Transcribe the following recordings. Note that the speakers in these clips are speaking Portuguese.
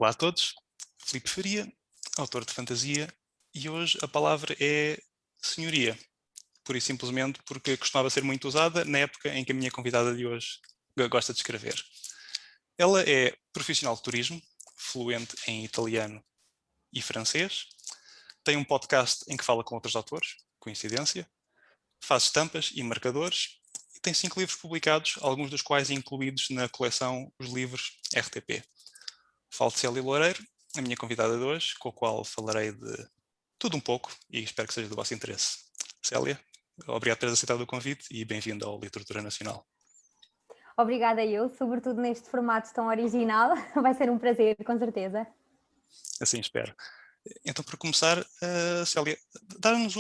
Olá a todos, Filipe Faria, autor de fantasia, e hoje a palavra é senhoria, pura e simplesmente porque costumava ser muito usada na época em que a minha convidada de hoje gosta de escrever. Ela é profissional de turismo, fluente em italiano e francês, tem um podcast em que fala com outros autores, coincidência, faz estampas e marcadores e tem 5 livros publicados, alguns dos quais incluídos na coleção Os Livros RTP. Falo de Célia Loureiro, a minha convidada de hoje, com a qual falarei de tudo um pouco e espero que seja do vosso interesse. Célia, obrigado por teres aceitado o convite e bem-vinda ao Literatura Nacional. Obrigada eu, sobretudo neste formato tão original. Vai ser um prazer, com certeza. Assim espero. Então, para começar, Célia, dá-nos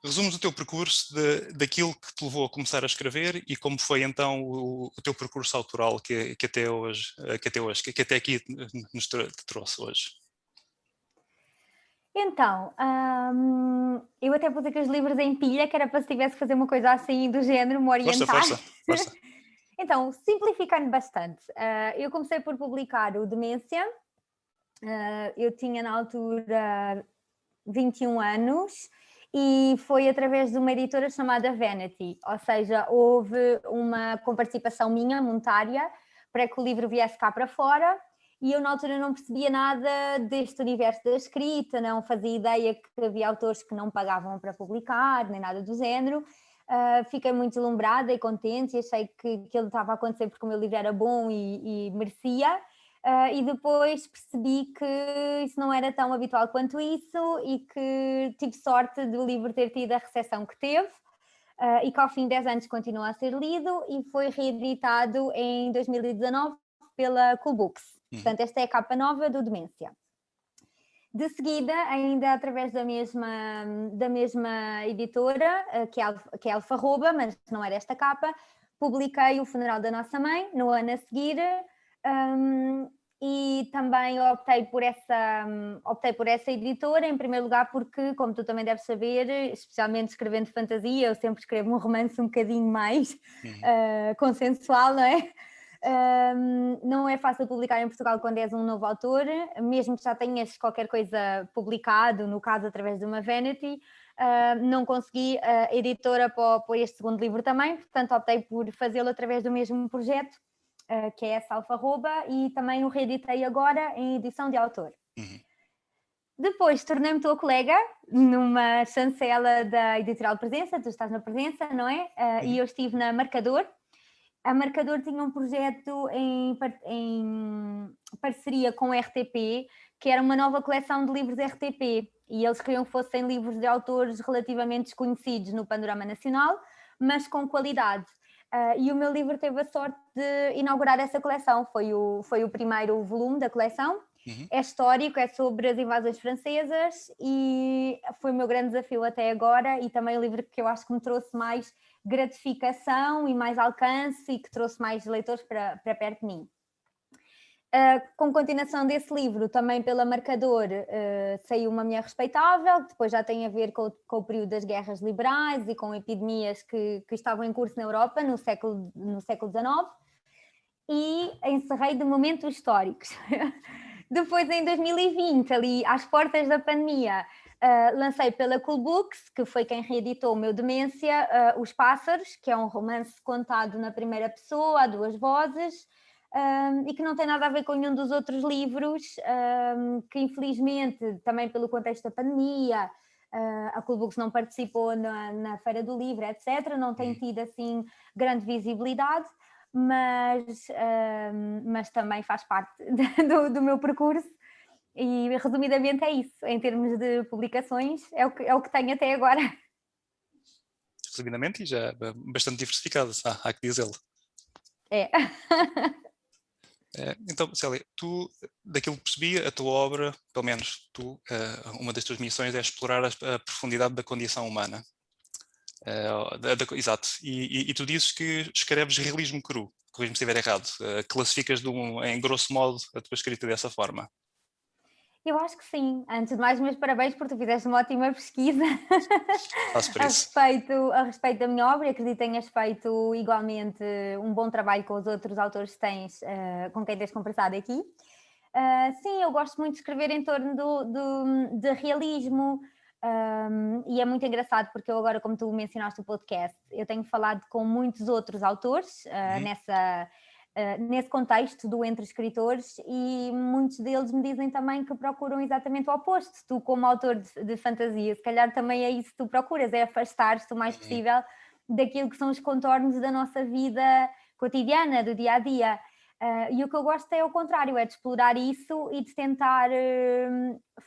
resumo do teu percurso, daquilo que te levou a começar a escrever e como foi então o teu percurso autoral que até aqui te trouxe hoje. Então, eu até pus aqui os livros em pilha, que era para se tivesse que fazer uma coisa assim do género, me orientar. Força. Então, simplificando bastante, eu comecei por publicar o Demência. Eu tinha na altura 21 anos e foi através de uma editora chamada Vanity, ou seja, houve uma comparticipação minha, monetária, para que o livro viesse cá para fora e eu na altura não percebia nada deste universo da escrita, não fazia ideia que havia autores que não pagavam para publicar, nem nada do género. Fiquei muito deslumbrada e contente e achei que aquilo estava a acontecer porque o meu livro era bom e merecia. E depois percebi que isso não era tão habitual quanto isso e que tive sorte do livro ter tido a recepção que teve e que ao fim de 10 anos continua a ser lido e foi reeditado em 2019 pela Cool Books. Portanto, esta é a capa nova do Demência. De seguida, ainda através da mesma editora, que é Alfarroba, mas não era esta capa, publiquei O Funeral da Nossa Mãe, no ano a seguir, e também optei por essa editora, em primeiro lugar porque, como tu também deves saber, especialmente escrevendo fantasia, eu sempre escrevo um romance um bocadinho mais consensual, não é? Não é fácil publicar em Portugal quando és um novo autor, mesmo que já tenhas qualquer coisa publicado, no caso através de uma Vanity, não consegui a editora para este segundo livro também, portanto optei por fazê-lo através do mesmo projeto, que é essa Alfarroba, e também o reeditei agora em edição de autor. Depois tornei-me tua colega numa chancela da Editorial Presença, tu estás na Presença, não é? E eu estive na Marcador. A Marcador tinha um projeto em parceria com o RTP, que era uma nova coleção de livros RTP, e eles queriam que fossem livros de autores relativamente desconhecidos no panorama nacional, mas com qualidade. E o meu livro teve a sorte de inaugurar essa coleção, foi o primeiro volume da coleção. É histórico, é sobre as invasões francesas e foi o meu grande desafio até agora e também o livro que eu acho que me trouxe mais gratificação e mais alcance e que trouxe mais leitores para perto de mim. Com continuação desse livro, também pela Marcador, saiu Uma Mulher Respeitável, que depois já tem a ver com o período das guerras liberais e com epidemias que estavam em curso na Europa no século XIX, e encerrei de momentos históricos. Depois, em 2020, ali às portas da pandemia, lancei pela Cool Books, que foi quem reeditou o meu Demência, Os Pássaros, que é um romance contado na primeira pessoa, a 2 vozes, e que não tem nada a ver com nenhum dos outros livros, que infelizmente, também pelo contexto da pandemia, a Cool Books não participou na Feira do Livro, etc., não tem tido assim grande visibilidade, mas também faz parte do meu percurso e resumidamente é isso, em termos de publicações, é o que tenho até agora. Resumidamente e já bastante diversificado, há que dizê-lo. Então, Célia, tu, daquilo que percebi, a tua obra, pelo menos tu, uma das tuas missões é explorar a profundidade da condição humana. Exato. E tu dizes que escreves realismo cru, corrige-me se estiver errado. Classificas em grosso modo a tua escrita dessa forma. Eu acho que sim. Antes de mais, meus parabéns porque tu fizeste uma ótima pesquisa a respeito da minha obra e acredito que tenhas feito igualmente um bom trabalho com os outros autores que tens, com quem tens conversado aqui. Sim, eu gosto muito de escrever em torno de realismo. E é muito engraçado porque eu agora, como tu mencionaste o podcast, eu tenho falado com muitos outros autores nesse contexto do entre escritores, e muitos deles me dizem também que procuram exatamente o oposto. Tu, como autor de fantasia, se calhar também é isso que tu procuras, é afastar-te o mais possível daquilo que são os contornos da nossa vida cotidiana, do dia a dia. E o que eu gosto é o contrário, é de explorar isso e de tentar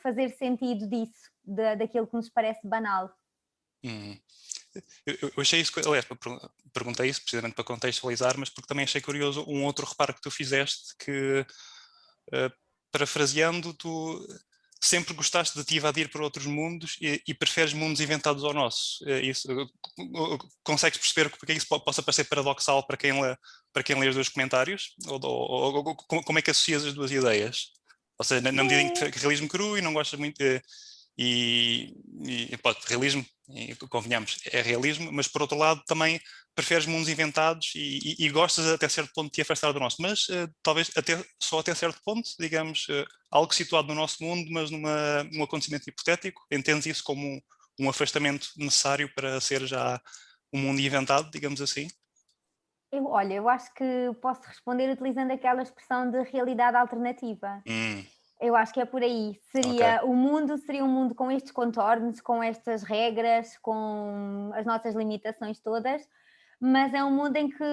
fazer sentido disso, daquilo que nos parece banal. Eu achei isso, aliás, perguntei isso precisamente para contextualizar, mas porque também achei curioso um outro reparo que tu fizeste, que, parafraseando, tu sempre gostaste de te evadir para outros mundos e preferes mundos inventados ao nosso. Consegues perceber porque isso possa parecer paradoxal para quem lê os dois comentários? Ou como é que associas as duas ideias? Ou seja, na medida em que realismo cru e não gostas muito... realismo, convenhamos, é realismo, mas por outro lado também preferes mundos inventados e gostas até certo ponto de te afastar do nosso, mas talvez só até certo ponto, digamos, algo situado no nosso mundo, mas num acontecimento hipotético. Entendes isso como um afastamento necessário para ser já um mundo inventado, digamos assim? Olha, eu acho que posso responder utilizando aquela expressão de realidade alternativa. Eu acho que é por aí. O mundo seria um mundo com estes contornos, com estas regras, com as nossas limitações todas, mas é um mundo em que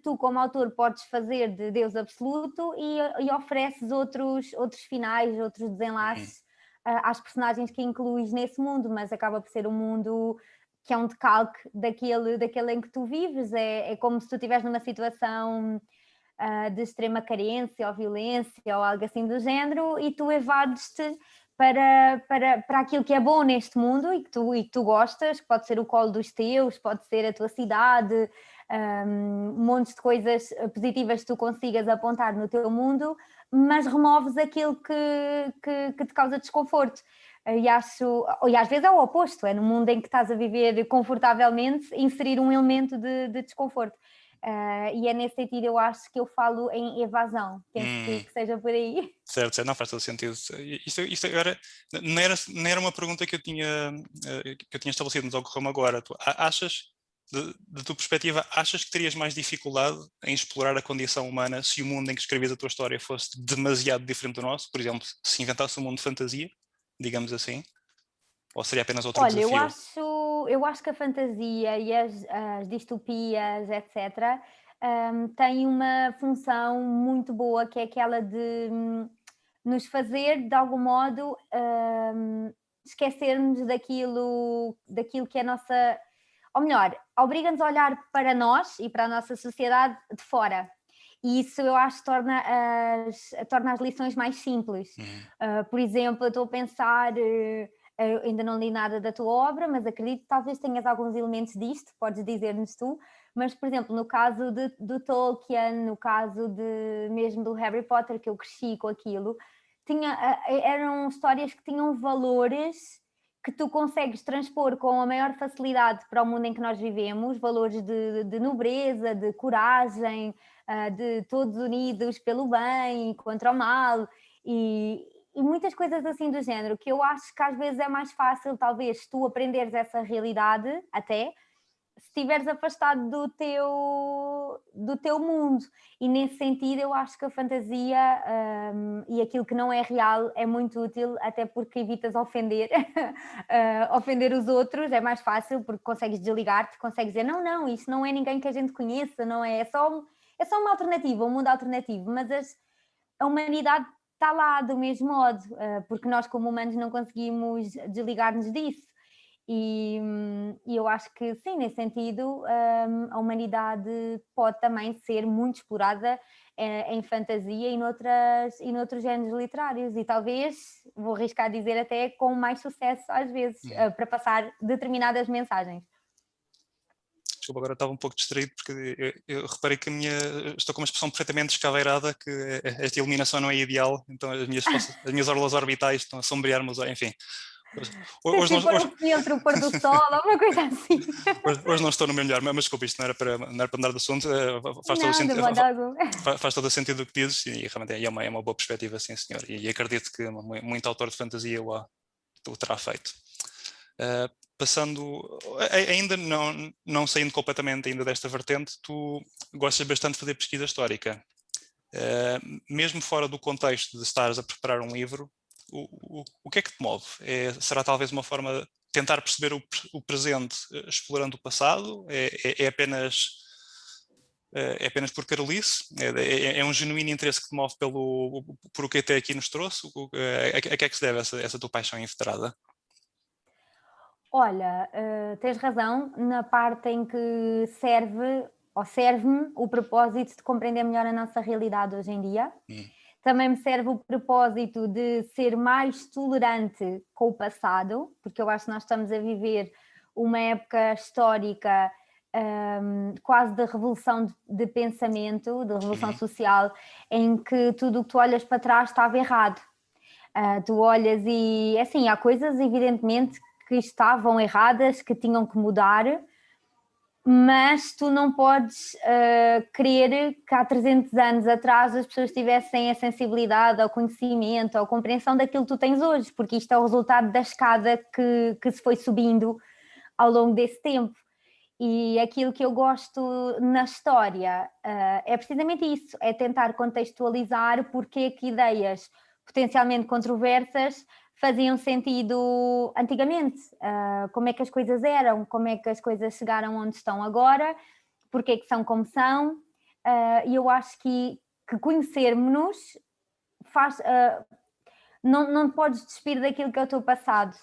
tu, como autor, podes fazer de Deus absoluto e ofereces outros finais, outros desenlaces às personagens que incluís nesse mundo, mas acaba por ser um mundo que é um decalque daquele em que tu vives. É como se tu estiveres numa situação de extrema carência ou violência ou algo assim do género, e tu evades-te para aquilo que é bom neste mundo e que tu gostas, que pode ser o colo dos teus, pode ser a tua cidade, um monte de coisas positivas que tu consigas apontar no teu mundo, mas removes aquilo que te causa desconforto. E às vezes é o oposto, é no mundo em que estás a viver confortavelmente, inserir um elemento de desconforto. E é nesse sentido, eu acho que eu falo em evasão. Penso que seja por aí. Certo, não faz todo sentido. Isto agora não era uma pergunta que eu tinha estabelecido, mas ocorreu-me agora. Tu achas, da tua perspectiva, achas que terias mais dificuldade em explorar a condição humana se o mundo em que escrevias a tua história fosse demasiado diferente do nosso? Por exemplo, se inventasse um mundo de fantasia, digamos assim? Ou seria apenas outro Olha, desafio? eu acho que a fantasia e as distopias, etc., têm uma função muito boa, que é aquela de nos fazer, de algum modo, esquecermos daquilo que é a nossa... Ou melhor, obriga-nos a olhar para nós e para a nossa sociedade de fora. E isso, eu acho, torna as lições mais simples. Por exemplo, eu estou a pensar... Eu ainda não li nada da tua obra, mas acredito que talvez tenhas alguns elementos disto, podes dizer-nos tu. Mas, por exemplo, no caso do Tolkien, no caso mesmo do Harry Potter, que eu cresci com aquilo, eram histórias que tinham valores que tu consegues transpor com a maior facilidade para o mundo em que nós vivemos, valores de nobreza, de coragem, de todos unidos pelo bem, contra o mal, e muitas coisas assim do género, que eu acho que às vezes é mais fácil, talvez, tu aprenderes essa realidade, até, se estiveres afastado do teu mundo. E nesse sentido eu acho que a fantasia e aquilo que não é real é muito útil, até porque evitas ofender ofender os outros, é mais fácil porque consegues desligar-te, consegues dizer não, isso não é ninguém que a gente conheça, não é, é só uma alternativa, um mundo alternativo, mas a humanidade está lá do mesmo modo, porque nós como humanos não conseguimos desligar-nos disso. E eu acho que sim, nesse sentido, a humanidade pode também ser muito explorada em fantasia e noutros géneros literários, e talvez, vou arriscar dizer, até com mais sucesso às vezes, para passar determinadas mensagens. Desculpa, agora estava um pouco distraído porque eu reparei que estou com uma expressão perfeitamente descaveirada, que esta iluminação não é ideal, então as minhas orlas orbitais estão a sombrear-me os olhos, enfim. Hoje, Se for um filtro, o pôr do sol, alguma coisa assim. hoje não estou no meu melhor, mas desculpa, isto não era para mudar de assunto, faz todo o Não, de sentido, modo algum. faz todo o sentido o que dizes e realmente é uma boa perspectiva, sim senhor, e acredito que muito autor de fantasia o terá feito. Passando, ainda não saindo completamente ainda desta vertente, tu gostas bastante de fazer pesquisa histórica. Mesmo fora do contexto de estares a preparar um livro, o que é que te move? Será talvez uma forma de tentar perceber o presente explorando o passado? É apenas por carolice? É um genuíno interesse que te move por o que até aqui nos trouxe? A que é que se deve essa tua paixão inveterada? Olha, tens razão na parte em que serve-me o propósito de compreender melhor a nossa realidade hoje em dia. Também me serve o propósito de ser mais tolerante com o passado, porque eu acho que nós estamos a viver uma época histórica quase de revolução de pensamento, de revolução social, em que tudo o que tu olhas para trás estava errado. Tu olhas e, assim, há coisas evidentemente que estavam erradas, que tinham que mudar, mas tu não podes querer que há 300 anos atrás as pessoas tivessem a sensibilidade, ao conhecimento, à compreensão daquilo que tu tens hoje, porque isto é o resultado da escada que se foi subindo ao longo desse tempo. E aquilo que eu gosto na história é precisamente isso, é tentar contextualizar porque é que ideias potencialmente controversas faziam sentido antigamente, como é que as coisas eram, como é que as coisas chegaram onde estão agora, porque é que são como são, e eu acho que conhecermos-nos faz... não podes despir daquilo que é o teu passado.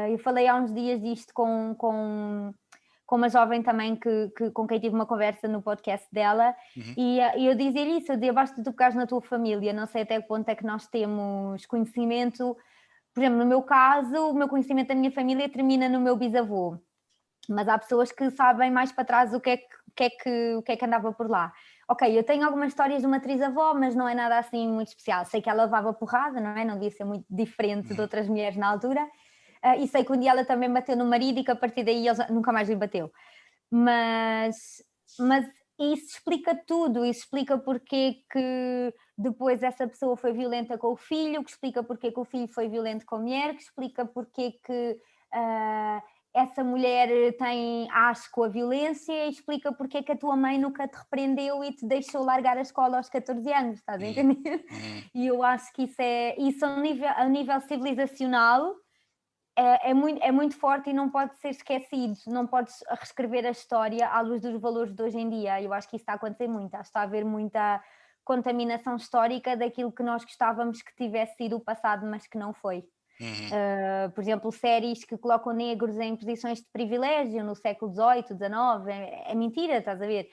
Eu falei há uns dias disto com uma jovem também com quem tive uma conversa no podcast dela, e eu dizia isso, eu dizia, basta tu tocares na tua família, não sei até que ponto é que nós temos conhecimento. Por exemplo, no meu caso, o meu conhecimento da minha família termina no meu bisavô, mas há pessoas que sabem mais para trás o que é que andava por lá. Ok, eu tenho algumas histórias de uma trisavó, mas não é nada assim muito especial. Sei que ela levava porrada, não é? Não devia ser muito diferente de outras mulheres na altura. E sei que um dia ela também bateu no marido e que a partir daí ele nunca mais lhe bateu. Mas isso explica tudo, isso explica porque que depois essa pessoa foi violenta com o filho, que explica porque que o filho foi violento com a mulher, que explica porque que essa mulher tem asco à violência, e explica porque que a tua mãe nunca te repreendeu e te deixou largar a escola aos 14 anos, estás a entender? E eu acho que isso a nível civilizacional é muito forte e não pode ser esquecido, não podes reescrever a história à luz dos valores de hoje em dia. Eu acho que isso está a acontecer muito, acho que está a haver muita contaminação histórica daquilo que nós gostávamos que tivesse sido o passado, mas que não foi. Por exemplo, séries que colocam negros em posições de privilégio no século XVIII, XIX, é mentira, estás a ver?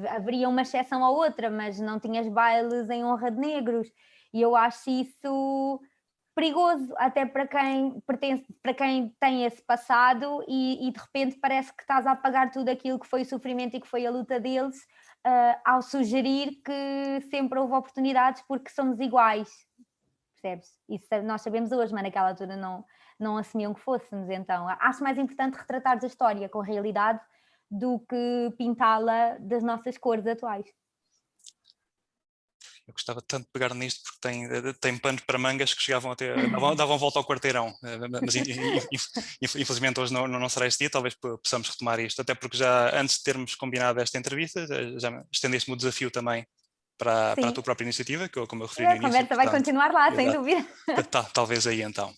Haveria uma exceção à outra, mas não tinhas bailes em honra de negros, e eu acho isso perigoso até para quem pertence, para quem tem esse passado e de repente parece que estás a apagar tudo aquilo que foi o sofrimento e que foi a luta deles, ao sugerir que sempre houve oportunidades porque somos iguais, percebes? Isso nós sabemos hoje, mas naquela altura não assumiam que fôssemos. Então acho mais importante retratares a história com a realidade do que pintá-la das nossas cores atuais. Eu gostava tanto de pegar nisto porque tem panos para mangas que chegavam até, davam volta ao quarteirão, mas infelizmente hoje não será este dia, talvez possamos retomar isto, até porque já antes de termos combinado esta entrevista, já estendeste-me o desafio também para a tua própria iniciativa, como eu referi no início. A conversa vai continuar lá, sem dúvida. Talvez aí então.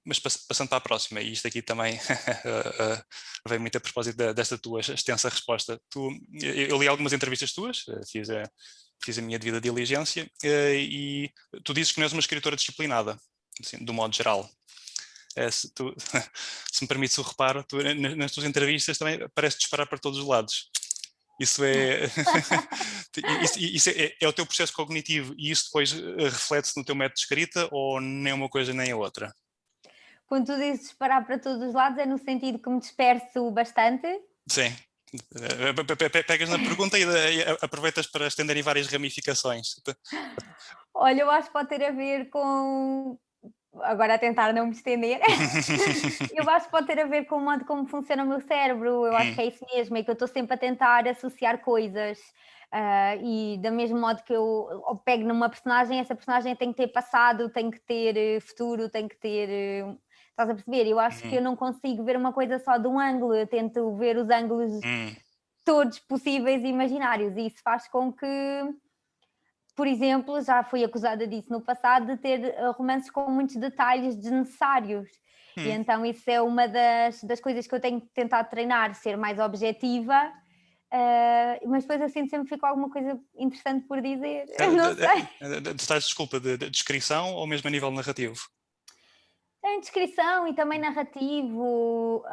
Mas passando para a próxima, e isto aqui também veio muito a propósito desta tua extensa resposta. Eu li algumas entrevistas tuas, fiz a minha devida diligência, e tu dizes que não és uma escritora disciplinada, assim, do modo geral. Se me permites o reparo, nas tuas entrevistas também parece disparar para todos os lados. Isso é o teu processo cognitivo e isso depois reflete-se no teu método de escrita ou nem uma coisa nem a outra? Quando tu dizes disparar para todos os lados, é no sentido que me disperso bastante? Sim. Pegas na pergunta e aproveitas para estender em várias ramificações. Olha, eu acho que pode ter a ver com agora a tentar não me estender, eu acho que pode ter a ver com o modo como funciona o meu cérebro, eu acho que é isso mesmo, é que eu estou sempre a tentar associar coisas, e do mesmo modo que eu pego numa personagem, essa personagem tem que ter passado, tem que ter futuro, tem que ter... estás a perceber? Eu acho que eu não consigo ver uma coisa só de um ângulo, eu tento ver os ângulos todos possíveis e imaginários, e isso faz com que, por exemplo, já fui acusada disso no passado, de ter romances com muitos detalhes desnecessários. E então isso é uma das coisas que eu tenho tentado treinar, ser mais objetiva, mas depois eu sinto sempre que fico alguma coisa interessante por dizer, não sei. Detalhes, desculpa, de descrição ou mesmo a nível narrativo? Em descrição e também narrativo,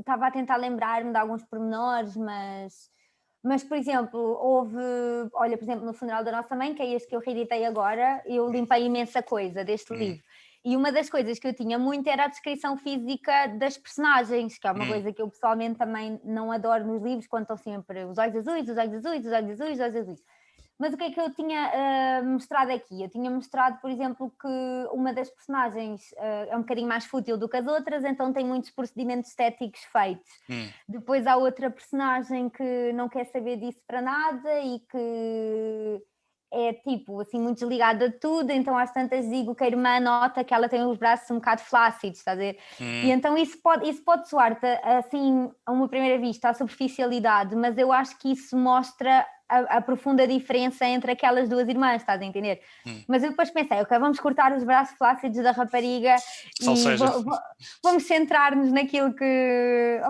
estava a tentar lembrar-me de alguns pormenores, mas, por exemplo, olha, por exemplo, no funeral da nossa mãe, que é este que eu reeditei agora, eu limpei imensa coisa deste livro. E uma das coisas que eu tinha muito era a descrição física das personagens, que é uma coisa que eu pessoalmente também não adoro nos livros, quando estão sempre os olhos azuis, os olhos azuis, os olhos azuis, os olhos azuis. Mas o que é que eu tinha mostrado aqui? Eu tinha mostrado, por exemplo, que uma das personagens é um bocadinho mais fútil do que as outras, então tem muitos procedimentos estéticos feitos. Depois há outra personagem que não quer saber disso para nada e que é tipo assim muito desligada de tudo, então às tantas digo que a irmã nota que ela tem os braços um bocado flácidos, está a ver? E então isso pode soar-te assim a uma primeira vista a superficialidade, mas eu acho que isso mostra a profunda diferença entre aquelas duas irmãs, estás a entender? Mas eu depois pensei, ok, vamos cortar os braços flácidos da rapariga e vamos centrar-nos naquilo que,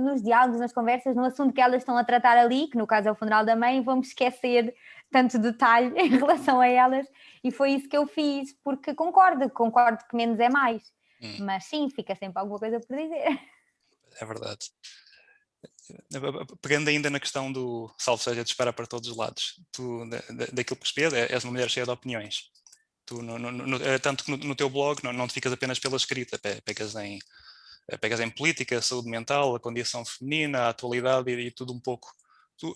nos diálogos, nas conversas, no assunto que elas estão a tratar ali, que no caso é o funeral da mãe, vamos esquecer tanto detalhe em relação a elas, e foi isso que eu fiz, porque concordo que menos é mais, mas sim, fica sempre alguma coisa por dizer. É verdade. Pegando ainda na questão do salvo seja disparar para todos os lados, tu, daquilo que percebi, és uma mulher cheia de opiniões. Tu, tanto que no teu blog não te ficas apenas pela escrita, pegas em política, saúde mental, a condição feminina, a atualidade e tudo um pouco. Tu,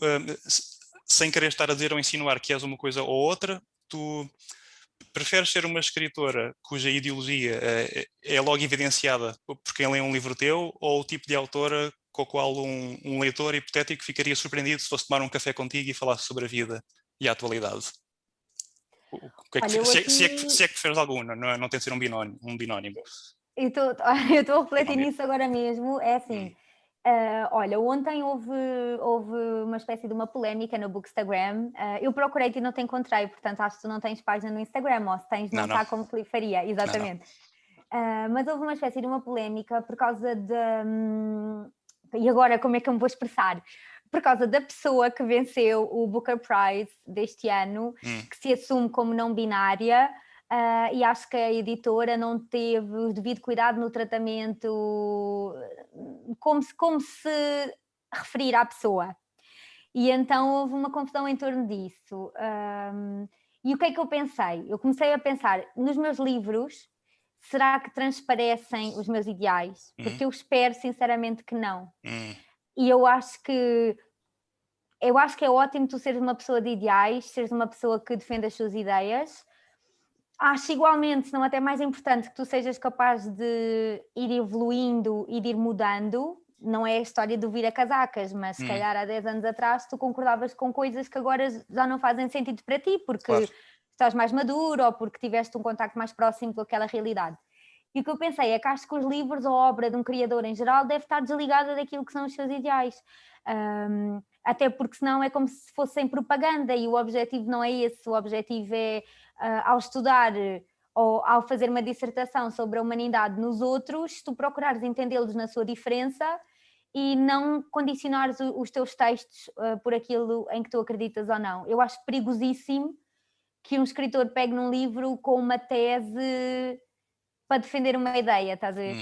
sem querer estar a dizer ou insinuar que és uma coisa ou outra, tu preferes ser uma escritora cuja ideologia é logo evidenciada por quem lê um livro teu, ou o tipo de autora com o qual um leitor hipotético ficaria surpreendido se fosse tomar um café contigo e falasse sobre a vida e a atualidade? Olha, se é que preferes algum, não tem de ser um binónimo. Eu estou a refletir nisso agora mesmo, é assim... olha, ontem houve uma espécie de uma polémica no Bookstagram. Eu procurei-te e não te encontrei, portanto acho que tu não tens página no Instagram, ou se tens não está como Filipe Faria, exatamente. Mas houve uma espécie de uma polémica por causa de... e agora como é que eu me vou expressar? Por causa da pessoa que venceu o Booker Prize deste ano, que se assume como não binária, e acho que a editora não teve o devido cuidado no tratamento, como se referir à pessoa. E então houve uma confusão em torno disso. E o que é que eu pensei? Eu comecei a pensar, nos meus livros, será que transparecem os meus ideais? Porque eu espero sinceramente que não. E eu acho que é ótimo tu seres uma pessoa de ideais, seres uma pessoa que defende as suas ideias. Acho igualmente, se não até mais importante, que tu sejas capaz de ir evoluindo e de ir mudando. Não é a história do vira-casacas, mas se calhar há 10 anos atrás tu concordavas com coisas que agora já não fazem sentido para ti, porque estás mais maduro ou porque tiveste um contacto mais próximo com aquela realidade. E o que eu pensei é que acho que os livros ou a obra de um criador em geral deve estar desligada daquilo que são os seus ideais. Até porque senão é como se fossem propaganda e o objetivo não é esse, o objetivo é, ao estudar ou ao fazer uma dissertação sobre a humanidade nos outros, tu procurares entendê-los na sua diferença e não condicionares os teus textos por aquilo em que tu acreditas ou não. Eu acho perigosíssimo que um escritor pegue num livro com uma tese para defender uma ideia, estás a ver?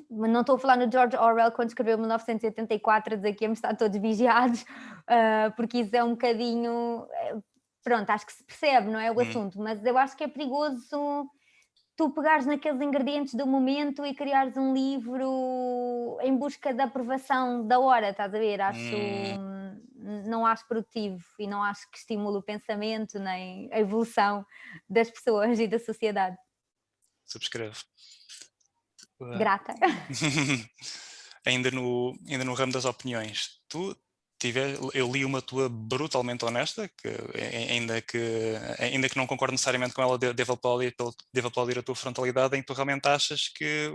Não estou a falar no George Orwell quando escreveu 1984 a dizer que íamos estar todos vigiados, porque isso é um bocadinho... Pronto, acho que se percebe, não é o assunto, mas eu acho que é perigoso tu pegares naqueles ingredientes do momento e criares um livro em busca da aprovação da hora, estás a ver? Não acho produtivo e não acho que estimule o pensamento nem a evolução das pessoas e da sociedade. subscrevo. Grata. Ainda no ramo das opiniões, eu li uma tua brutalmente honesta, ainda que não concordo necessariamente com ela, devo aplaudir a tua frontalidade, em que tu realmente achas que,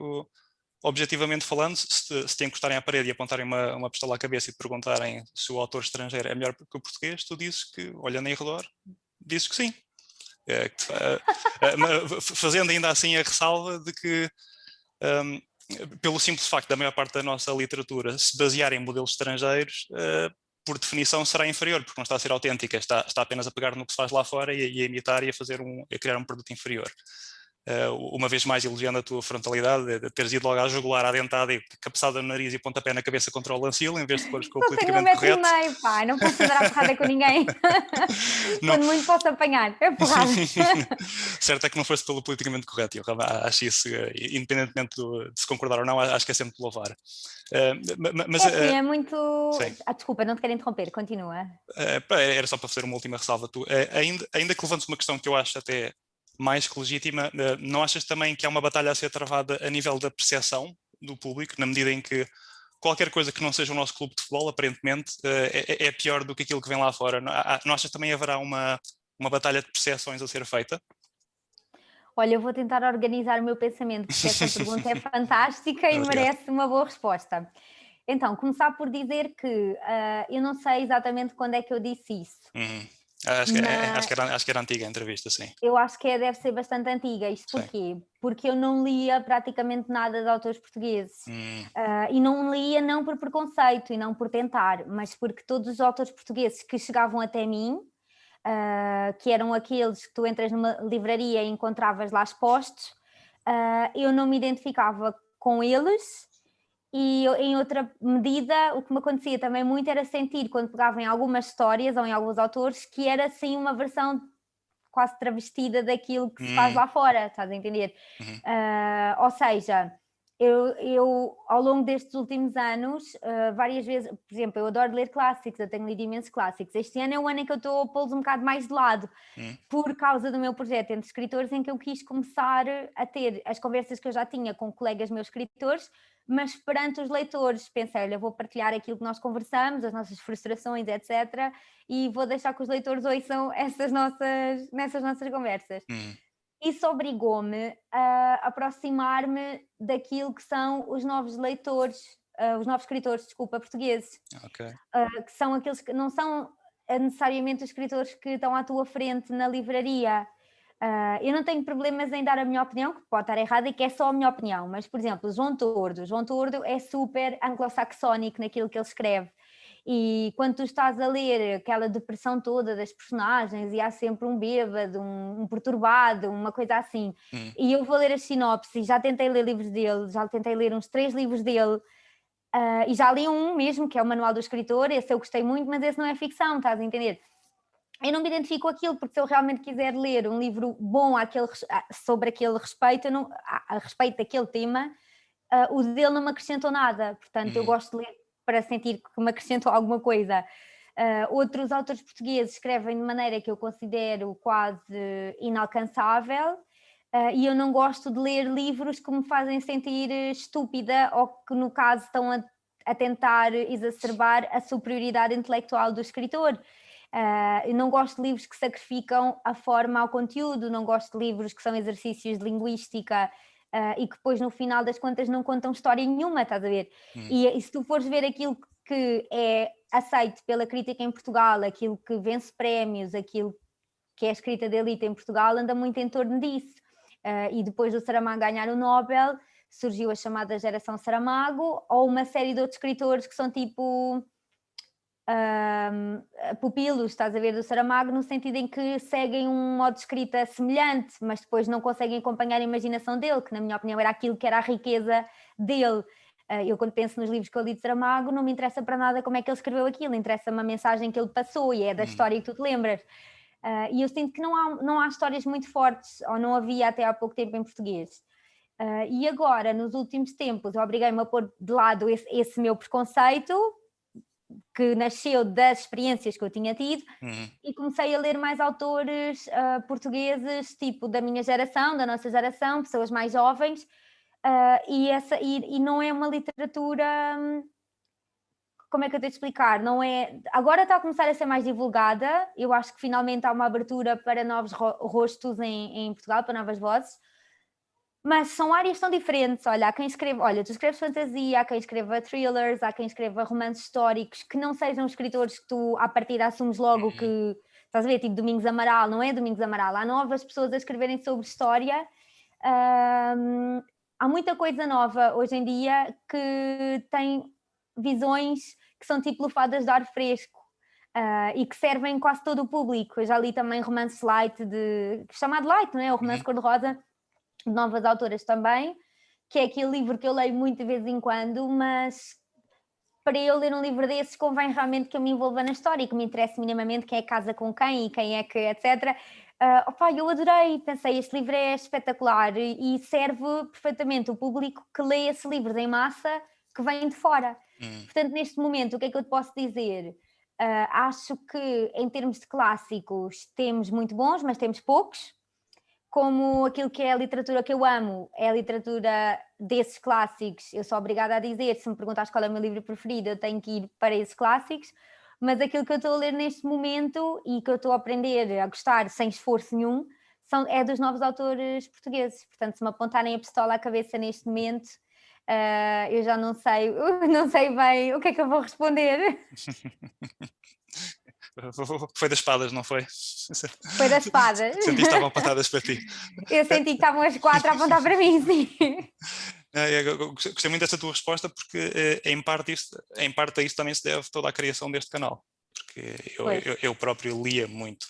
objetivamente falando, se te encostarem à parede e apontarem uma pistola à cabeça e te perguntarem se o autor estrangeiro é melhor que o português, tu dizes que, olhando em redor, dizes que sim. Fazendo ainda assim a ressalva de que, pelo simples facto da maior parte da nossa literatura se basear em modelos estrangeiros, por definição será inferior, porque não está a ser autêntica, está apenas a pegar no que se faz lá fora e a imitar e a criar um produto inferior. Uma vez mais elogiando a tua frontalidade, de teres ido logo à jugular, à dentada e cabeçada no nariz e pontapé na cabeça contra o lancil, em vez de pôres com o Só tenho politicamente 1,5 correto. m, pá, não posso andar à porrada com ninguém. Não. Quando muito posso apanhar, é porrada. Certo é que não foste pelo politicamente correto, eu acho isso, independentemente de se concordar ou não, acho que é sempre de louvar. Mas, é muito... sim. Desculpa, não te quero interromper, continua. Era só para fazer uma última ressalva. Tu, ainda que levantes uma questão que eu acho até mais que legítima, não achas também que há uma batalha a ser travada a nível da percepção do público, na medida em que qualquer coisa que não seja o nosso clube de futebol, aparentemente, é pior do que aquilo que vem lá fora? Não achas que também haverá uma batalha de percepções a ser feita? Olha, eu vou tentar organizar o meu pensamento, porque essa pergunta é fantástica e merece uma boa resposta. Então, começar por dizer que eu não sei exatamente quando é que eu disse isso. Acho que era antiga a entrevista, sim. Eu acho que deve ser bastante antiga. Isto porquê? Porque eu não lia praticamente nada de autores portugueses. E não lia não por preconceito e não por tentar, mas porque todos os autores portugueses que chegavam até mim, que eram aqueles que tu entras numa livraria e encontravas lá expostos, eu não me identificava com eles. E em outra medida, o que me acontecia também muito era sentir, quando pegava em algumas histórias ou em alguns autores, que era assim uma versão quase travestida daquilo que se faz lá fora, estás a entender? Ou seja, eu ao longo destes últimos anos, várias vezes, por exemplo, eu adoro ler clássicos, eu tenho lido imensos clássicos. Este ano é o ano em que eu estou a pô-los um bocado mais de lado, por causa do meu projeto entre escritores, em que eu quis começar a ter as conversas que eu já tinha com colegas meus escritores, mas perante os leitores. Pensei, olha, vou partilhar aquilo que nós conversamos, as nossas frustrações, etc., e vou deixar que os leitores ouçam nessas nossas conversas. Isso obrigou-me a aproximar-me daquilo que são os novos leitores, os novos escritores, portugueses, que são aqueles que não são necessariamente os escritores que estão à tua frente na livraria. Eu não tenho problemas em dar a minha opinião, que pode estar errada e que é só a minha opinião, mas, por exemplo, João Tordo é super anglo-saxónico naquilo que ele escreve. E quando tu estás a ler aquela depressão toda das personagens e há sempre um bêbado, um perturbado, uma coisa assim, e eu vou ler as sinopses, já tentei ler livros dele, já tentei ler uns 3 livros dele, e já li um mesmo, que é o Manual do Escritor, esse eu gostei muito, mas esse não é ficção, estás a entender? Eu não me identifico com aquilo, porque se eu realmente quiser ler um livro bom sobre aquele respeito, a respeito daquele tema, o dele não me acrescentou nada, portanto eu gosto de ler para sentir que me acrescentou alguma coisa. Outros autores portugueses escrevem de maneira que eu considero quase inalcançável, e eu não gosto de ler livros que me fazem sentir estúpida ou que no caso estão a tentar exacerbar a superioridade intelectual do escritor. Eu não gosto de livros que sacrificam a forma ao conteúdo, não gosto de livros que são exercícios de linguística e que depois no final das contas não contam história nenhuma, estás a ver? E se tu fores ver aquilo que é aceito pela crítica em Portugal, aquilo que vence prémios, aquilo que é escrita de elite em Portugal, anda muito em torno disso. E depois do Saramago ganhar o Nobel, surgiu a chamada geração Saramago, ou uma série de outros escritores que são tipo pupilos, estás a ver, do Saramago, no sentido em que seguem um modo de escrita semelhante, mas depois não conseguem acompanhar a imaginação dele, que na minha opinião era aquilo que era a riqueza dele. Eu quando penso nos livros que eu li de Saramago, não me interessa para nada como é que ele escreveu aquilo, interessa-me a mensagem que ele passou e é da história que tu te lembras. E eu sinto que não há histórias muito fortes, ou não havia até há pouco tempo em português. E agora, nos últimos tempos, eu obriguei-me a pôr de lado esse meu preconceito, que nasceu das experiências que eu tinha tido, e comecei a ler mais autores portugueses, tipo da minha geração, da nossa geração, pessoas mais jovens, e não é uma literatura... Como é que eu tenho de explicar? Não é... Agora está a começar a ser mais divulgada, eu acho que finalmente há uma abertura para novos rostos em Portugal, para novas vozes, mas são áreas tão diferentes. Olha, há quem escreva, olha, tu escreves fantasia, há quem escreva thrillers, há quem escreva romances históricos, que não sejam escritores que tu, à partida, assumes logo que, estás a ver, tipo Domingos Amaral, não é Domingos Amaral, há novas pessoas a escreverem sobre história. Há muita coisa nova hoje em dia que tem visões que são tipo lufadas de ar fresco. E que servem quase todo o público. Eu já li também romance light, chamado light, não é? O romance cor-de-rosa, de novas autoras também, que é aquele livro que eu leio muito de vez em quando, mas para eu ler um livro desses convém realmente que eu me envolva na história e que me interesse minimamente quem é que casa com quem e quem é que, etc. Eu adorei, pensei, este livro é espetacular e serve perfeitamente o público que lê esse livro em massa que vem de fora. Portanto, neste momento, o que é que eu te posso dizer? Acho que em termos de clássicos temos muito bons, mas temos poucos. Como aquilo que é a literatura que eu amo, é a literatura desses clássicos, eu sou obrigada a dizer, se me perguntares qual é o meu livro preferido, eu tenho que ir para esses clássicos, mas aquilo que eu estou a ler neste momento e que eu estou a aprender a gostar sem esforço nenhum, é dos novos autores portugueses. Portanto, se me apontarem a pistola à cabeça neste momento, eu já não sei, não sei bem o que é que eu vou responder. Foi das espadas, não foi? Foi das espadas. Sentiste que estavam apontadas para ti. Eu senti que estavam as 4 a apontar para mim, sim. Eu gostei muito dessa tua resposta porque em parte a isso também se deve toda a criação deste canal. Porque eu próprio lia muito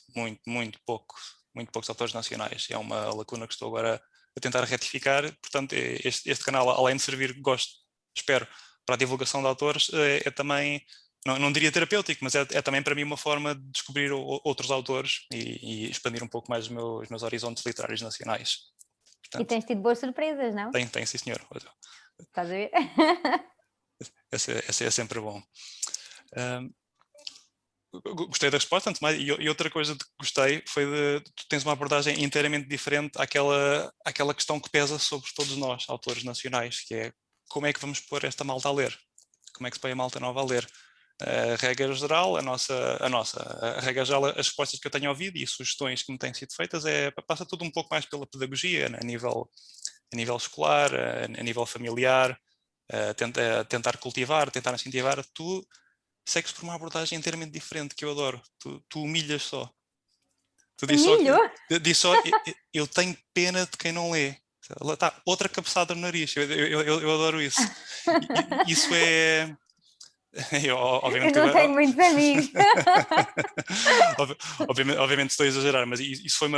poucos autores nacionais. É uma lacuna que estou agora a tentar retificar. Portanto, este canal, além de servir, espero, para a divulgação de autores, é também... Não diria terapêutico, mas é também para mim uma forma de descobrir outros autores e expandir um pouco mais os meus horizontes literários nacionais. Portanto, e tens tido boas surpresas, não? Tem, sim senhor. Estás a ver? Esse é sempre bom. Gostei da resposta, antes de mais, e outra coisa que gostei foi tu tens uma abordagem inteiramente diferente àquela questão que pesa sobre todos nós, autores nacionais, que é como é que vamos pôr esta malta a ler? Como é que se põe a malta nova a ler? A regra geral, a regra geral, as respostas que eu tenho ouvido e as sugestões que me têm sido feitas passa tudo um pouco mais pela pedagogia, né? a nível escolar, a nível familiar, tentar cultivar, tentar incentivar. Tu segues por uma abordagem inteiramente diferente que eu adoro. Tu humilhas só. Tu diz só, eu tenho pena de quem não lê. Tá, outra cabeçada no nariz. Eu adoro isso. Isso é... Eu não tenho muitos amigos. obviamente estou a exagerar, mas isso foi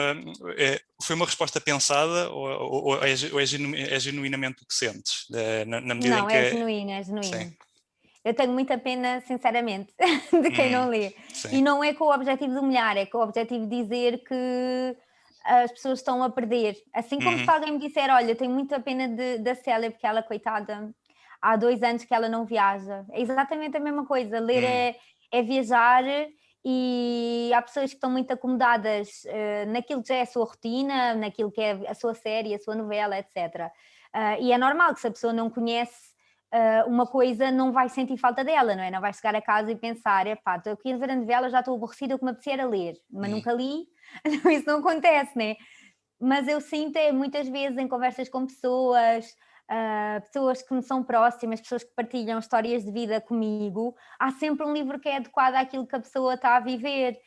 uma resposta pensada ou é genuinamente o que sentes? Na medida não, em que é genuíno, é genuíno. Sim. Eu tenho muita pena, sinceramente, de quem não lê. Sim. E não é com o objetivo de humilhar, é com o objetivo de dizer que as pessoas estão a perder. Assim como se alguém me disser, olha, tenho muita pena da Célia, porque ela, coitada, há 2 anos que ela não viaja. É exatamente a mesma coisa. Ler é viajar e há pessoas que estão muito acomodadas naquilo que já é a sua rotina, naquilo que é a sua série, a sua novela, etc. E é normal que se a pessoa não conhece uma coisa, não vai sentir falta dela, não é? Não vai chegar a casa e pensar, epá, estou aqui a ver a novela, já estou aborrecida, o que me apetecer a ler, mas nunca li, isso não acontece, né? Mas eu sinto muitas vezes em conversas com pessoas que me são próximas, pessoas que partilham histórias de vida comigo, há sempre um livro que é adequado àquilo que a pessoa está a viver.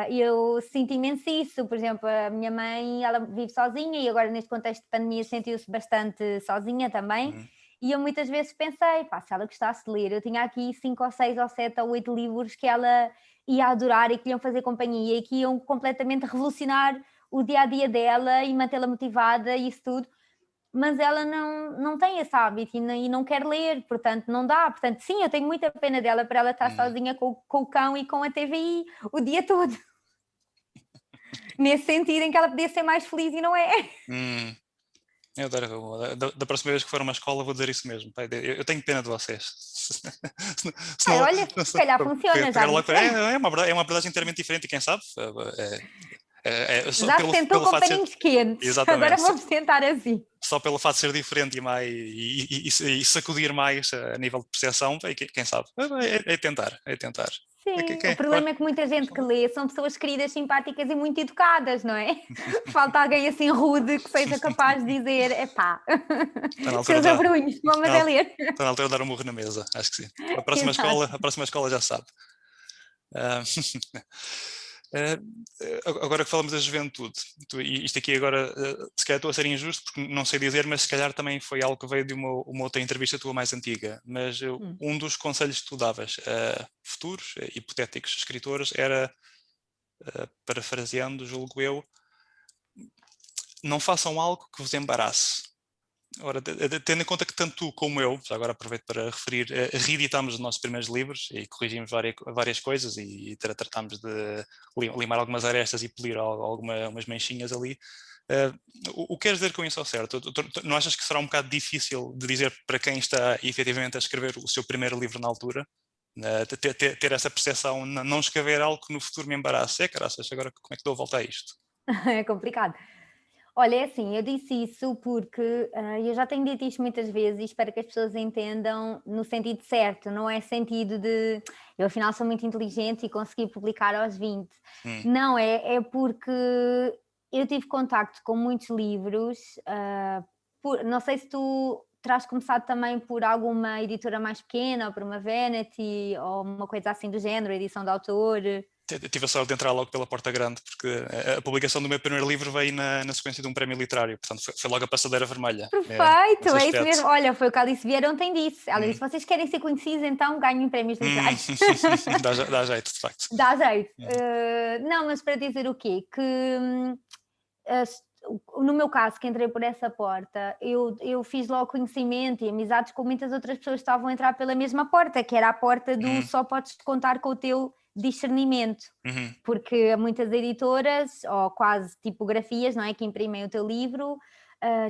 Eu sinto imenso isso. Por exemplo, a minha mãe, ela vive sozinha e agora neste contexto de pandemia sentiu-se bastante sozinha também. E eu muitas vezes pensei, pá, se ela gostasse de ler, eu tinha aqui 5 ou 6 ou 7 ou 8 livros que ela ia adorar e que iam fazer companhia e que iam completamente revolucionar o dia-a-dia dela e mantê-la motivada e isso tudo. Mas ela não tem esse hábito e não quer ler, portanto não dá. Portanto, sim, eu tenho muita pena dela para ela estar sozinha com o cão e com a TVI o dia todo. Nesse sentido em que ela podia ser mais feliz e não é. Eu da próxima vez que for a uma escola vou dizer isso mesmo. Pai, eu tenho pena de vocês. Senão, Olha, se calhar funciona, já pegar logo, viste? é uma abordagem inteiramente diferente e quem sabe só Já se tentou pelo com fato de ser, paninhos quentes, agora exatamente, vamos tentar assim. só pelo fato de ser diferente e sacudir mais a nível de percepção, quem sabe? É tentar, é tentar. Sim, o problema é que muita gente que lê são pessoas queridas, simpáticas e muito educadas, não é? Falta alguém assim rude que seja capaz de dizer, epá, Está na altura seus abrunhos, vamos a ler. está na altura de dar um murro na mesa, acho que sim. Exato. A próxima escola já sabe. Ah, agora que falamos da juventude, e isto aqui agora, se calhar estou a ser injusto porque não sei dizer, mas se calhar também foi algo que veio de uma outra entrevista tua mais antiga, mas um dos conselhos que tu davas a futuros, hipotéticos escritores era, parafraseando, julgo eu, não façam algo que vos embarace. Ora, tendo em conta que tanto tu como eu, já agora aproveito para referir, reeditámos os nossos primeiros livros e corrigimos várias coisas e tratámos de limar algumas arestas e polir algumas manchinhas ali. O que queres dizer com isso ao certo? Não achas que será um bocado difícil de dizer para quem está efetivamente a escrever o seu primeiro livro na altura, ter essa percepção, não escrever algo que no futuro me embarace? Caraças, agora como é que dou a volta a isto? É complicado. Olha, é assim, eu disse isso porque eu já tenho dito isto muitas vezes e espero que as pessoas entendam no sentido certo, não é sentido de eu afinal sou muito inteligente e consegui publicar aos 20. Não, é porque eu tive contacto com muitos livros, não sei se tu terás começado também por alguma editora mais pequena, ou por uma Vanity, ou uma coisa assim do género, edição de autor. Tive a sorte de entrar logo pela porta grande, porque a publicação do meu primeiro livro veio na sequência de um prémio literário, portanto foi logo a passadeira vermelha. Perfeito, Nesse é isso aspecto. mesmo. Olha, foi o que a Alice Vieira ontem disse. Ela disse: vocês querem ser conhecidos, então ganhem prémios literários. Dá jeito, de facto. Dá jeito. Não, mas para dizer o quê? Que no meu caso, que entrei por essa porta, eu fiz logo conhecimento e amizades com muitas outras pessoas que estavam a entrar pela mesma porta, que era a porta do só podes contar com o teu discernimento. Porque muitas editoras, ou quase tipografias, não é, que imprimem o teu livro,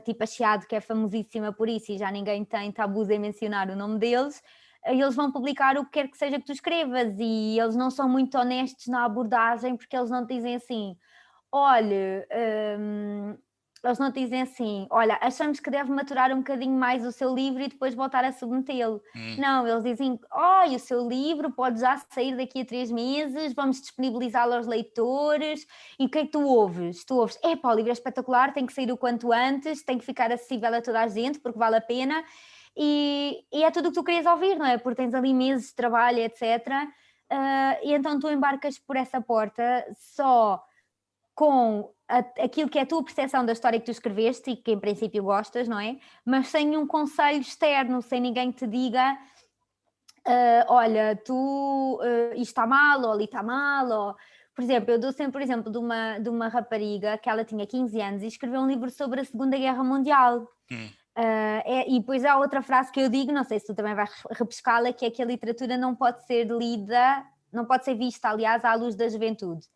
tipo a Chiado, que é famosíssima por isso e já ninguém tem tabus em mencionar o nome deles, eles vão publicar o que quer que seja que tu escrevas e eles não são muito honestos na abordagem porque eles não te dizem assim, olha, eles não te dizem assim, olha, achamos que deve maturar um bocadinho mais o seu livro e depois voltar a submetê-lo. Não, eles dizem, o seu livro pode já sair daqui a 3 meses, vamos disponibilizá-lo aos leitores, e o que é que tu ouves? Tu ouves, o livro é espetacular, tem que sair o quanto antes, tem que ficar acessível a toda a gente, porque vale a pena, e é tudo o que tu querias ouvir, não é? Porque tens ali meses de trabalho, etc. E então tu embarcas por essa porta só com aquilo que é a tua percepção da história que tu escreveste e que em princípio gostas, não é? Mas sem um conselho externo, sem ninguém que te diga olha, tu isto está mal, ou ali está mal, ou... Por exemplo, eu dou sempre o exemplo de uma rapariga que ela tinha 15 anos e escreveu um livro sobre a Segunda Guerra Mundial. E depois há outra frase que eu digo, não sei se tu também vais repescá-la, que é que a literatura não pode ser lida, não pode ser vista, aliás, à luz da juventude.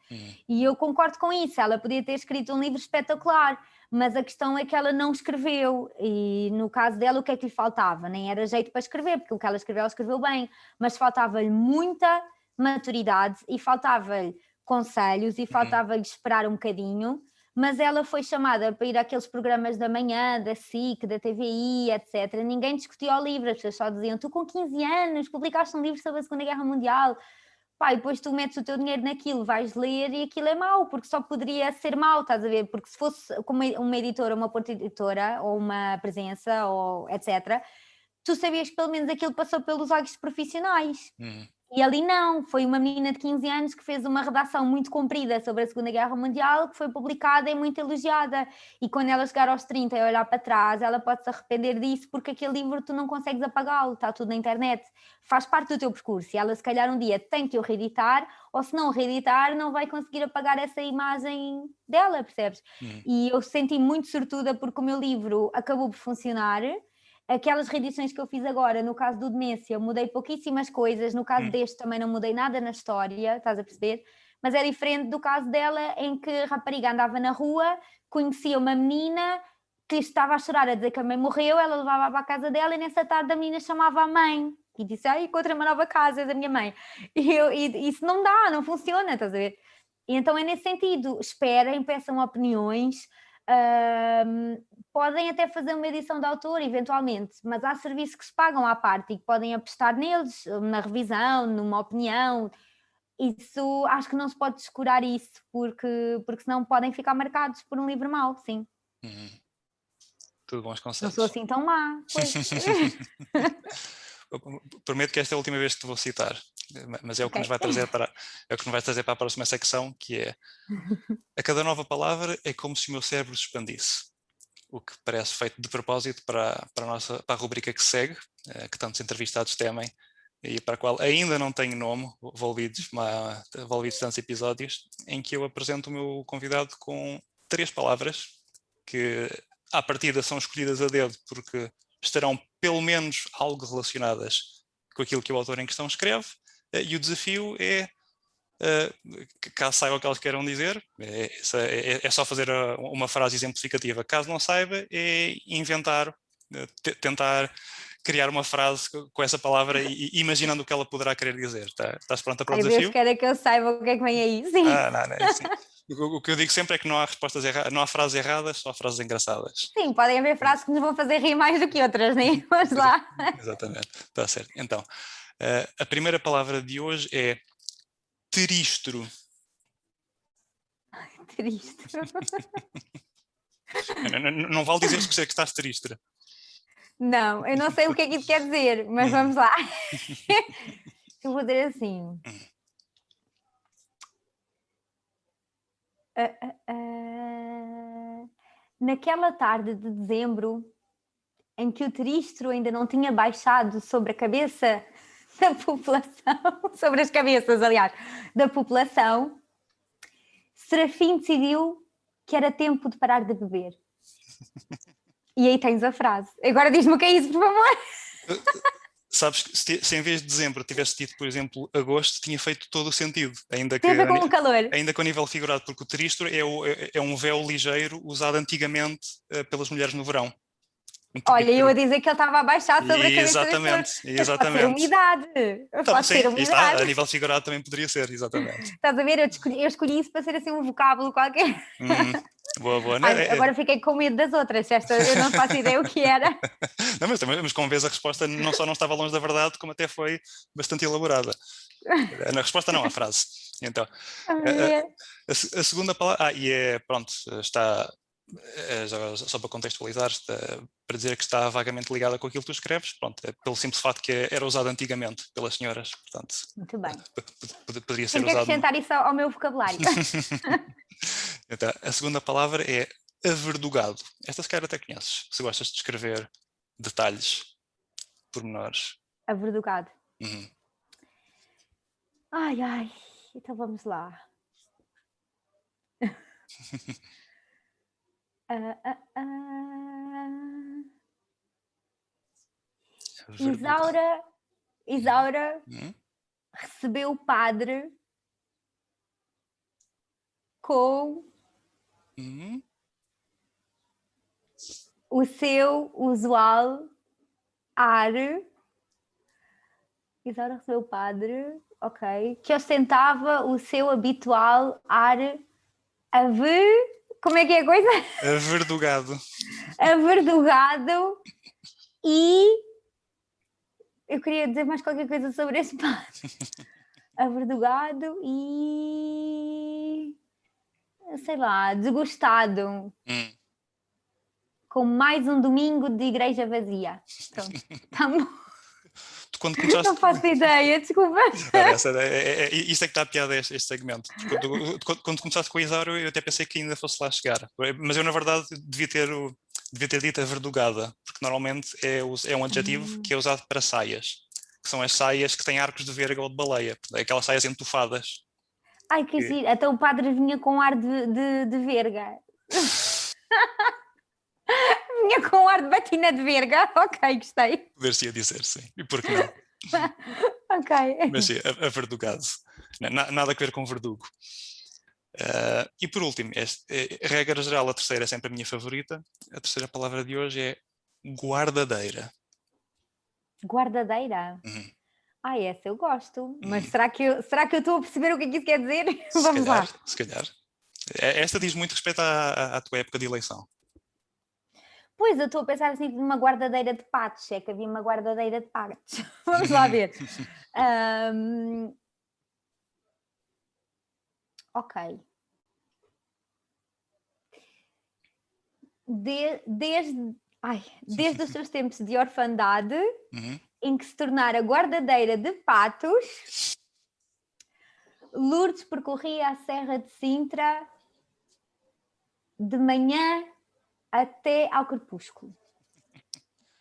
E eu concordo com isso, ela podia ter escrito um livro espetacular, mas a questão é que ela não escreveu, e no caso dela o que é que lhe faltava? Nem era jeito para escrever, porque o que ela escreveu bem, mas faltava-lhe muita maturidade e faltava-lhe conselhos e faltava-lhe esperar um bocadinho, mas ela foi chamada para ir àqueles programas da manhã, da SIC, da TVI, etc. Ninguém discutia o livro, as pessoas só diziam, tu com 15 anos publicaste um livro sobre a Segunda Guerra Mundial, pá, e depois tu metes o teu dinheiro naquilo, vais ler e aquilo é mau, porque só poderia ser mau, estás a ver? Porque se fosse como uma editora, uma porta editora, ou uma presença, ou etc., tu sabias que pelo menos aquilo passou pelos olhos profissionais. E ali não, foi uma menina de 15 anos que fez uma redação muito comprida sobre a Segunda Guerra Mundial, que foi publicada e muito elogiada, e quando ela chegar aos 30 e olhar para trás, ela pode se arrepender disso, porque aquele livro tu não consegues apagá-lo, está tudo na internet, faz parte do teu percurso, e ela se calhar um dia tem que o reeditar, ou se não o reeditar não vai conseguir apagar essa imagem dela, percebes? E eu senti muito sortuda porque o meu livro acabou por funcionar. Aquelas reedições que eu fiz agora, no caso do Demência, mudei pouquíssimas coisas, no caso deste também não mudei nada na história, estás a perceber? Mas é diferente do caso dela, em que a rapariga andava na rua, conhecia uma menina, triste, estava a chorar, a dizer que a mãe morreu, ela levava para a casa dela e nessa tarde a menina chamava a mãe e disse, encontrei uma nova casa da minha mãe. E isso não dá, não funciona, estás a ver? E então é nesse sentido, esperem, peçam opiniões, podem até fazer uma edição de autor, eventualmente, mas há serviços que se pagam à parte e que podem apostar neles, na revisão, numa opinião. Isso, acho que não se pode descurar isso, porque senão podem ficar marcados por um livro mau, sim. Tudo bons Não conselhos. sou assim tão má, pois. Prometo que esta é a última vez que te vou citar, mas é o que nos vai trazer para a próxima secção, que é: a cada nova palavra é como se o meu cérebro se expandisse, o que parece feito de propósito para a rubrica que segue, que tantos entrevistados temem e para a qual ainda não tenho nome, envolvidos tantos episódios, em que eu apresento o meu convidado com 3 palavras que à partida são escolhidas a dedo porque estarão pelo menos algo relacionadas com aquilo que o autor em questão escreve, e o desafio é, caso saiba o que elas queiram dizer, é só fazer uma frase exemplificativa. Caso não saiba, é inventar, tentar criar uma frase com essa palavra e imaginando o que ela poderá querer dizer. Estás pronta para o desafio? Deus queira que eu saiba o que é que vem aí, sim. Não é assim. O que eu digo sempre é que não há respostas erradas, não há frases erradas, só frases engraçadas. Sim, podem haver frases que nos vão fazer rir mais do que outras, né? Vamos lá. Exatamente, está certo. Então, a primeira palavra de hoje é teristro. Triste. Não vale dizer que estás tristre. Não, eu não sei o que é que isso quer dizer, mas vamos lá. Eu vou dizer assim. Naquela tarde de dezembro, em que o teristro ainda não tinha baixado sobre a cabeça da população, sobre as cabeças, aliás, da população, Serafim decidiu que era tempo de parar de beber. E aí tens a frase. Agora diz-me o que é isso, por favor. Sabes que se em vez de dezembro tivesse dito, por exemplo, agosto, tinha feito todo o sentido. Ainda que, tem a ver com o calor. Ainda com o nível figurado, porque o teristro é um véu ligeiro usado antigamente pelas mulheres no verão. Olha, eu a dizer que ele estava a baixar sobre a cabeça das pessoas. Exatamente. Pode ser umidade. Pode ser umidade. Está, a nível figurado também poderia ser, exatamente. Estás a ver? Eu escolhi isso para ser assim um vocábulo qualquer. Boa. Ai, agora fiquei com medo das outras. Esta eu não faço ideia o que era. Não, mas como vês, a resposta não só não estava longe da verdade, como até foi bastante elaborada. Na resposta não, a frase. Então, a segunda palavra... pronto, está... Só para contextualizar, para dizer que está vagamente ligada com aquilo que tu escreves, pronto, pelo simples fato que era usado antigamente pelas senhoras, portanto... Muito bem. Poderia ser usado... Tenho que acrescentar isso ao meu vocabulário. Então, a segunda palavra é averdugado. Esta se calhar até conheces, se gostas de escrever detalhes, pormenores. Averdugado. Ai, então vamos lá. Isaura recebeu o padre com o seu usual ar. Isaura recebeu o padre, ok, que ostentava o seu habitual ar como é que é a coisa? Averdugado. Averdugado. E eu queria dizer mais qualquer coisa sobre esse padre. Averdugado e sei lá, desgostado. Com mais um domingo de igreja vazia. Pronto, tá bom. Não faço ideia, desculpa. Isto é que está a piada este segmento. Quando começaste com o Isauro, eu até pensei que ainda fosse lá chegar. Mas eu, na verdade, devia ter dito averdugada, porque normalmente é um adjetivo que é usado para saias, que são as saias que têm arcos de verga ou de baleia, aquelas saias entufadas. Ai, que giro. Então o padre vinha com ar de verga. Vinha com ar de batina de verga. Ok, gostei. Poder-se-ia dizer, sim. E por que não? Ok. Mas sim, averdugado. Nada a ver com verdugo. E por último, regra geral, a terceira é sempre a minha favorita. A terceira palavra de hoje é guardadeira. Guardadeira? Uhum. Essa eu gosto. Mas será que eu estou a perceber o que é que isso quer dizer? Se Vamos calhar, lá. se calhar. Esta diz muito respeito à tua época de eleição. Pois, eu estou a pensar assim numa guardadeira de patos. É que havia uma guardadeira de patos. Vamos lá ver. Ok. Desde os seus tempos de orfandade, em que se tornara guardadeira de patos, Lourdes percorria a Serra de Sintra de manhã até ao crepúsculo.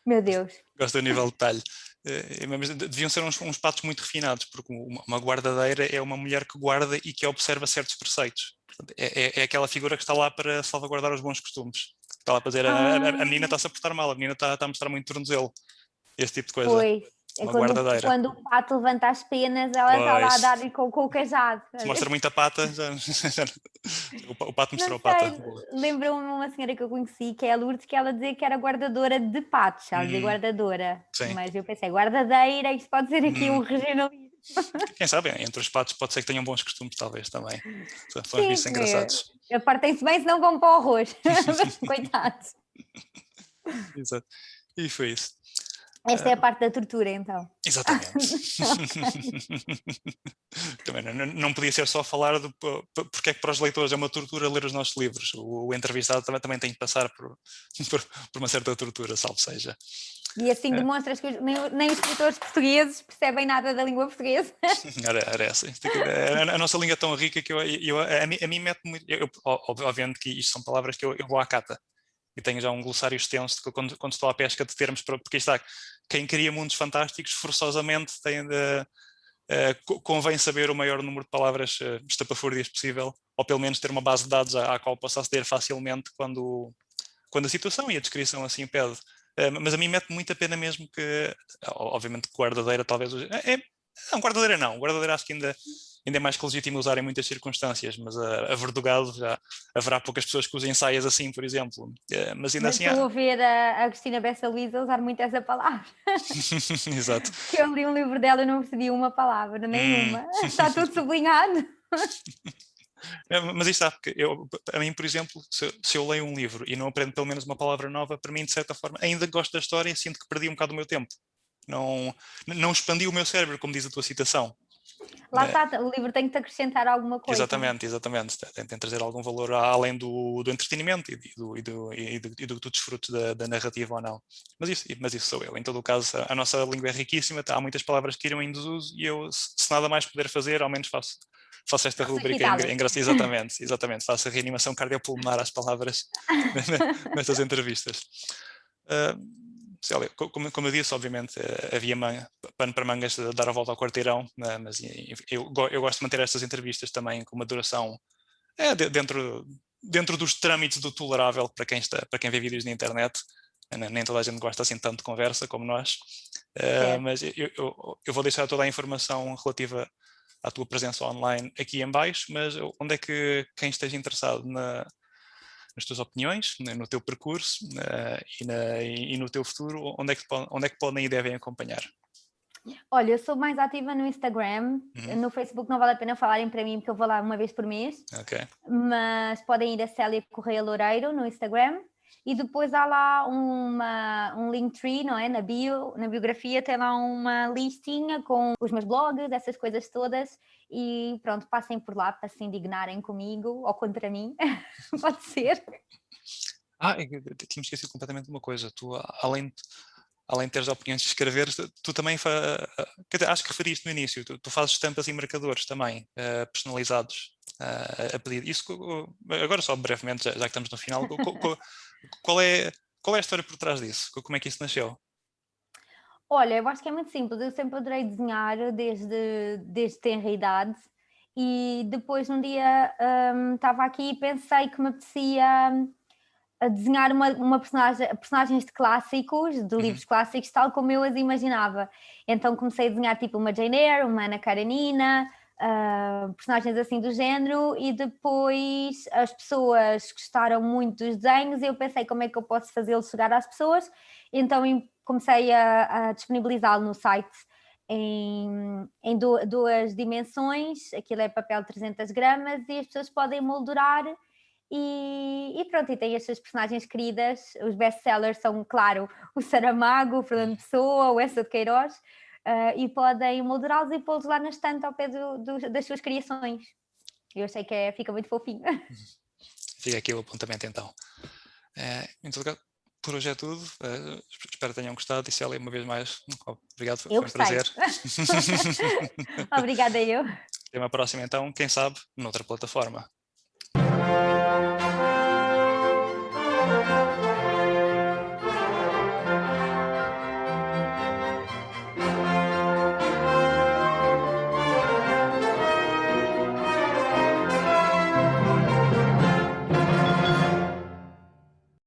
Meu Deus. Gosto do nível de detalhe. Mas deviam ser uns patos muito refinados, porque uma guardadeira é uma mulher que guarda e que observa certos preceitos. Portanto, é aquela figura que está lá para salvaguardar os bons costumes. Está lá para dizer, a menina está-se a portar mal, a menina está a mostrar muito tornozelo. Esse tipo de coisa. Pois, é uma guardadeira. Quando o pato levanta as penas, ela está lá a dar-lhe com o cajado. Se mostra muita pata, o pato mostrou a pata. Lembro-me uma senhora que eu conheci, que é a Lourdes, que ela dizia que era guardadora de patos. Ela dizia guardadora. Sim. Mas eu pensei, guardadeira, isto pode ser aqui um regionalismo. Quem sabe, entre os patos pode ser que tenham bons costumes, talvez, também. São bichos engraçados. Apartem-se bem, senão vão para o arroz. Coitados. Exato. E foi isso. Esta é a parte da tortura, então. Exatamente. Também não podia ser só falar de porque é que para os leitores é uma tortura ler os nossos livros. O entrevistado também tem que passar por uma certa tortura, salvo seja. E assim demonstras que nem os escritores portugueses percebem nada da língua portuguesa. Era essa. A nossa língua é tão rica que a mim mete muito... obviamente que isto são palavras que eu vou à cata. E tenho já um glossário extenso de quando estou à pesca de termos, porque está, quem cria mundos fantásticos forçosamente convém saber o maior número de palavras estapafúrdias possível, ou pelo menos ter uma base de dados à qual possa aceder facilmente quando a situação e a descrição assim pede. Mas a mim mete muita pena mesmo que, obviamente, guardadeira talvez... Não, guardadeira acho que ainda é mais que legítimo usar em muitas circunstâncias, mas a verdugado já haverá poucas pessoas que usem saias assim, por exemplo. Mas ainda assim... Estou a ver a Cristina Bessa Luísa usar muito essa palavra. Exato. Que eu li um livro dela e não percebi uma palavra, nenhuma. Está tudo sublinhado. Mas isto está, porque a mim, por exemplo, se eu leio um livro e não aprendo pelo menos uma palavra nova, para mim, de certa forma, ainda gosto da história e sinto que perdi um bocado o meu tempo. Não expandi o meu cérebro, como diz a tua citação. Lá está, o livro tem que te acrescentar alguma coisa. Exatamente. Tem que trazer algum valor além do entretenimento e do que tu desfrutes da narrativa ou não. Mas isso sou eu. Em todo o caso, a nossa língua é riquíssima, há muitas palavras que irão em desuso e eu, se nada mais puder fazer, ao menos faço esta rubrica exatamente, faço a reanimação cardiopulmonar às palavras nestas entrevistas. Como eu disse, obviamente havia pano para mangas de dar a volta ao quarteirão, mas eu gosto de manter estas entrevistas também com uma duração dentro dos trâmites do tolerável para quem vê vídeos na internet. Nem toda a gente gosta assim tanto de conversa como nós, mas eu vou deixar toda a informação relativa à tua presença online aqui em baixo, mas onde é que quem esteja interessado nas tuas opiniões, no teu percurso e no teu futuro, onde é que podem e devem acompanhar? Olha, eu sou mais ativa no Instagram, no Facebook não vale a pena falarem para mim porque eu vou lá uma vez por mês, mas podem ir a Célia Correia Loureiro no Instagram e depois há lá um Linktree, não é? Na biografia tem lá uma listinha com os meus blogs, essas coisas todas e pronto, passem por lá para se indignarem comigo ou contra mim, pode ser. Eu tinha esquecido completamente de uma coisa, tu além de teres opiniões de escrever, tu também acho que referiste no início, tu fazes estampas e marcadores também, personalizados a pedido. Isso, agora só brevemente, já que estamos no final, qual é a história por trás disso? Como é que isso nasceu? Olha, eu acho que é muito simples, eu sempre adorei desenhar desde tenra idade e depois um dia estava aqui e pensei que me apetecia a desenhar personagens de clássicos, de livros clássicos, tal como eu as imaginava. Então comecei a desenhar tipo uma Jane Eyre, uma Ana Karenina, personagens assim do género, e depois as pessoas gostaram muito dos desenhos e eu pensei como é que eu posso fazê-los chegar às pessoas, então comecei a disponibilizá-lo no site em duas dimensões, aquilo é papel 300 gramas e as pessoas podem moldurar e pronto, e tem as suas personagens queridas. Os best-sellers são, claro, o Saramago, o Fernando Pessoa, o Eça de Queiroz, e podem moldurá-los e pô-los lá na estante ao pé das suas criações. Eu achei que fica muito fofinho. Fica aqui o apontamento então. Muito legal. Por hoje é tudo. Espero que tenham gostado. E Célia, uma vez mais, obrigado, foi um prazer. Obrigada eu. Até uma próxima então, quem sabe, noutra plataforma.